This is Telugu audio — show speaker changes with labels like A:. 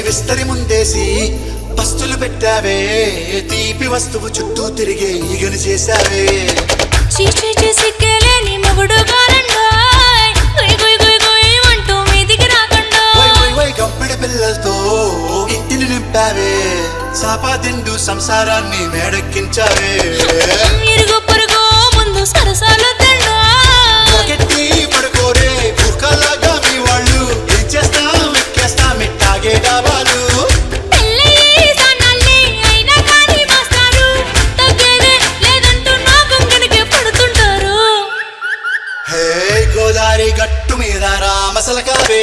A: విస్తరి ముందేసి పస్తులు పెట్టావే తీపి వస్తువు చుట్టూ తిరిగే ఈగను చేశావే
B: చీచీ చేసి కేలేని మొగుడు గారండోయ్ గుయ్ గుయ్ గుయ్ గుయ్ అంటూ మీదికి రాకండో
A: గంపిడి పిల్లలతో ఇంటిని నింపావే సాపాదిండు సంసారాన్ని మేడెక్కించావే
B: ఇరుగు పొరుగు ముందు సరసాలు తండో
A: గట్టి పడుకోరే కుక్కలాగా మీ వాళ్ళు ఏం చేస్తాం ఎక్కేస్తాం ఇట్టాగే డాబాలు గోదారి గట్టు మీద రామసలకావే